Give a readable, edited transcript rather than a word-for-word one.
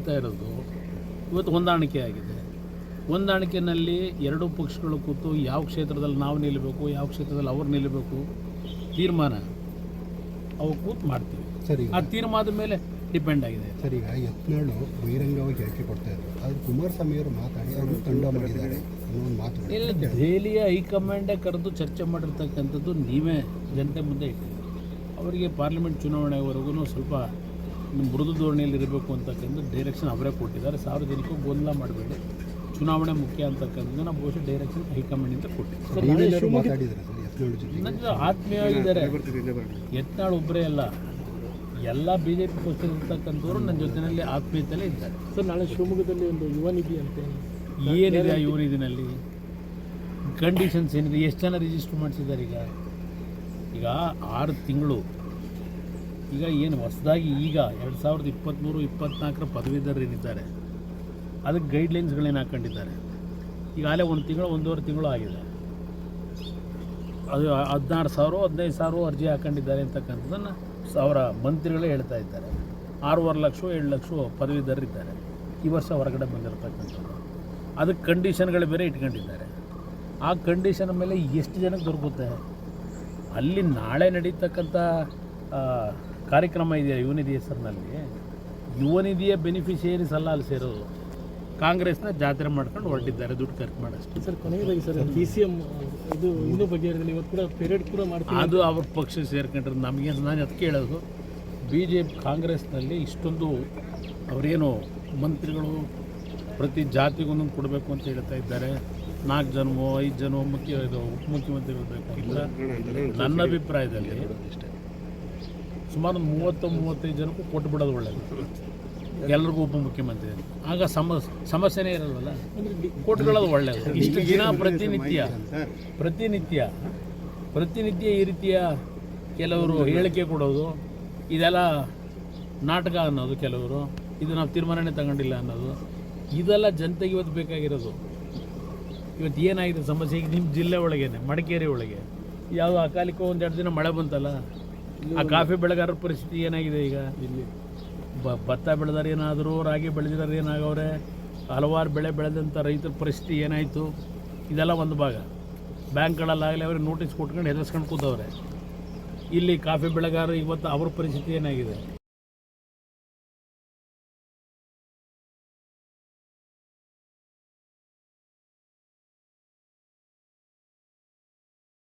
ಇರೋದು ಇವತ್ತು ಹೊಂದಾಣಿಕೆ ಆಗಿದೆ. ಹೊಂದಾಣಿಕೆಯಲ್ಲಿ ಎರಡೂ ಪಕ್ಷಗಳು ಕೂತು ಯಾವ ಕ್ಷೇತ್ರದಲ್ಲಿ ನಾವು ನಿಲ್ಲಬೇಕು, ಯಾವ ಕ್ಷೇತ್ರದಲ್ಲಿ ಅವ್ರು ನಿಲ್ಲಬೇಕು ತೀರ್ಮಾನ ಅವು ಕೂತು ಮಾಡ್ತೀವಿ. ಸರಿ, ಆ ತೀರ್ಮಾನದ ಮೇಲೆ ಡಿಪೆಂಡ್ ಆಗಿದೆ. ಸರ್ ಈಗ ಯತ್ನಾಳು ಬಹಿರಂಗವಾಗಿ ಹೇಳಿಕೆ ಕೊಡ್ತಾ ಇದ್ರು, ಆದರೆ ಕುಮಾರಸ್ವಾಮಿ ಅವರು ಮಾತಾಡಿ ಅವರು ತಂಡ ಮಾಡಿದ್ದಾರೆ ಅನ್ನೋ ಒಂದು ಮಾತು ಇಲ್ಲ, ದೆಹಲಿಯ ಹೈಕಮಾಂಡೇ ಕರೆದು ಚರ್ಚೆ ಮಾಡಿರ್ತಕ್ಕಂಥದ್ದು ನೀವೇ ಜನತೆ ಮುಂದೆ ಇಟ್ಟಿದ್ದೀರಿ. ಅವರಿಗೆ ಪಾರ್ಲಿಮೆಂಟ್ ಚುನಾವಣೆವರೆಗೂ ಸ್ವಲ್ಪ ಮೃದು ಧೋರಣೆಯಲ್ಲಿ ಇರಬೇಕು ಅಂತಕ್ಕಂಥ ಡೈರೆಕ್ಷನ್ ಅವರೇ ಕೊಟ್ಟಿದ್ದಾರೆ. ಸಾರ್ವಜನಿಕರು ಗೊಂದಲ ಮಾಡಬೇಡಿ, ಚುನಾವಣೆ ಮುಖ್ಯ ಅಂತಕ್ಕಂಥ ನಾವು ಬಹುಶಃ ಡೈರೆಕ್ಷನ್ ಹೈಕಮಾಂಡಿಂದ ಕೊಟ್ಟಿದ್ದೀವಿ. ಮಾತಾಡಿದ್ದಾರೆ ಸರ್ ಯತ್ನಾಳು ಜೊತೆ? ನನ್ನ ಆತ್ಮೀಯವಾಗಿದ್ದಾರೆ. ಯತ್ನಾಳ್ ಒಬ್ಬರೇ ಅಲ್ಲ, ಎಲ್ಲ ಬಿ ಜೆ ಪಿ ಪಕ್ಷದಲ್ಲಿರ್ತಕ್ಕಂಥವ್ರು ನನ್ನ ಜೊತೆಯಲ್ಲಿ ಆತ್ಮೀಯತೆಯಲ್ಲೇ ಇದ್ದಾರೆ. ಸರ್, ನಾಳೆ ಶಿವಮೊಗ್ಗದಲ್ಲಿ ಒಂದು ಯುವ ನಿಧಿ ಅಂತ ಏನಿದೆ ಆ ಯುವ ನಿಧಿನಲ್ಲಿ ಕಂಡೀಷನ್ಸ್ ಏನಿದೆ? ಎಷ್ಟು ಜನ ರಿಜಿಸ್ಟರ್ ಮಾಡಿಸಿದ್ದಾರೆ? ಈಗ 6 ತಿಂಗಳು ಈಗ ಏನು ಹೊಸದಾಗಿ ಈಗ 2023-24 ಪದವೀಧರರಿದ್ದಾರೆ, ಅದಕ್ಕೆ ಗೈಡ್ಲೈನ್ಸ್ಗಳೇನು ಹಾಕ್ಕೊಂಡಿದ್ದಾರೆ. ಈಗಾಗಲೇ 1 ತಿಂಗಳು 1.5 ತಿಂಗಳು ಆಗಿದೆ. ಅದು 16,000 15,000 ಅರ್ಜಿ ಹಾಕ್ಕೊಂಡಿದ್ದಾರೆ ಅಂತಕ್ಕಂಥದ್ದನ್ನು ಅವರ ಮಂತ್ರಿಗಳೇ ಹೇಳ್ತಾ ಇದ್ದಾರೆ. 6.5 ಲಕ್ಷ 7 ಲಕ್ಷ ಪದವೀಧರರಿದ್ದಾರೆ ಈ ವರ್ಷ ಹೊರಗಡೆ ಬಂದಿರತಕ್ಕಂಥದ್ದು. ಅದಕ್ಕೆ ಕಂಡೀಷನ್ಗಳು ಬೇರೆ ಇಟ್ಕೊಂಡಿದ್ದಾರೆ. ಆ ಕಂಡೀಷನ್ ಮೇಲೆ ಎಷ್ಟು ಜನಕ್ಕೆ ದೊರಕುತ್ತೆ? ಅಲ್ಲಿ ನಾಳೆ ನಡೀತಕ್ಕಂಥ ಕಾರ್ಯಕ್ರಮ ಇದೆಯಾ ಯುವ ನಿಧಿ ಹೆಸರಿನಲ್ಲಿ? ಯುವ ನಿಧಿಯ ಬೆನಿಫಿಷಿಯರೀಸ್ ಅಲ್ಲ ಅಲ್ಲಿ ಸೇರೋದು. ಕಾಂಗ್ರೆಸ್ನ ಜಾತ್ರೆ ಮಾಡ್ಕೊಂಡು ಹೊರಟಿದ್ದಾರೆ ದುಡ್ಡು ಖರ್ಚು ಮಾಡೋಷ್ಟು. ಸರ್, ಕೊನೆಯದಾಗಿ ಸರ್, DCM ಇದು ಇನ್ನೂ ಬಗೆಹರಿದಿಲ್ಲ. ಇವತ್ತು ಕೂಡ ಪೆರೇಡ್ ಕೂಡ ಮಾಡ್ತೀವಿ. ಅದು ಅವ್ರ ಪಕ್ಷ ಸೇರ್ಕೊಂಡ್ರೆ ನಮಗೆ ನಾನು ಅದಕ್ಕೆ ಹೇಳೋದು, BJP ಕಾಂಗ್ರೆಸ್ನಲ್ಲಿ ಇಷ್ಟೊಂದು ಅವರೇನು ಮಂತ್ರಿಗಳು ಪ್ರತಿ ಜಾತಿಗೂ ಒಂದೊಂದು ಕೊಡಬೇಕು ಅಂತ ಹೇಳ್ತಾ ಇದ್ದಾರೆ. 4 ಜನವೋ 5 ಜನವೋ ಉಪಮುಖ್ಯಮಂತ್ರಿ ಇರಬೇಕು ಅಂತ ನನ್ನ ಅಭಿಪ್ರಾಯದಲ್ಲಿ ಸುಮಾರು 30-35 ಜನಕ್ಕೂ ಕೊಟ್ಟು ಬಿಡೋದು ಒಳ್ಳೆಯದು, ಎಲ್ಲರಿಗೂ ಉಪಮುಖ್ಯಮಂತ್ರಿ. ಆಗ ಸಮಸ್ಯೆನೇ ಇರಲ್ವಲ್ಲ, ಕೊಟ್ಕೊಳ್ಳೋದು ಒಳ್ಳೆಯದು. ಇಷ್ಟು ದಿನ ಪ್ರತಿನಿತ್ಯ ಈ ರೀತಿಯ ಕೆಲವರು ಹೇಳಿಕೆ ಕೊಡೋದು, ಇದೆಲ್ಲ ನಾಟಕ ಅನ್ನೋದು, ಕೆಲವರು ಇದು ನಾವು ತೀರ್ಮಾನನೇ ತಗೊಂಡಿಲ್ಲ ಅನ್ನೋದು, ಇದೆಲ್ಲ ಜನತೆಗೆ ಇವತ್ತು ಬೇಕಾಗಿರೋದು. ಇವತ್ತು ಏನಾಗಿದೆ ಸಮಸ್ಯೆ? ಈಗ ನಿಮ್ಮ ಜಿಲ್ಲೆ ಒಳಗೇನೆ ಮಡಿಕೇರಿ ಒಳಗೆ ಯಾವುದೋ ಅಕಾಲಿಕ 1-2 ದಿನ ಮಳೆ ಬಂತಲ್ಲ, ಆ ಕಾಫಿ ಬೆಳೆಗಾರರ ಪರಿಸ್ಥಿತಿ ಏನಾಗಿದೆ? ಈಗ ಇಲ್ಲಿ ಭತ್ತ ಬೆಳೆದಾರೆ ಏನಾದರೂ, ರಾಗಿ ಬೆಳೆದಿರೋರು ಏನಾಗವ್ರೆ, ಹಲವಾರು ಬೆಳೆ ಬೆಳೆದಂಥ ರೈತರ ಪರಿಸ್ಥಿತಿ ಏನಾಯಿತು? ಇದೆಲ್ಲ ಒಂದು ಭಾಗ. ಬ್ಯಾಂಕ್ಗಳಲ್ಲಾಗಲಿ ಅವ್ರಿಗೆ ನೋಟಿಸ್ ಕೊಟ್ಕೊಂಡು ಹೆದರ್ಸ್ಕೊಂಡು ಕೂತವ್ರೆ. ಇಲ್ಲಿ ಕಾಫಿ ಬೆಳೆಗಾರರು ಇವತ್ತು ಅವ್ರ ಪರಿಸ್ಥಿತಿ ಏನಾಗಿದೆ?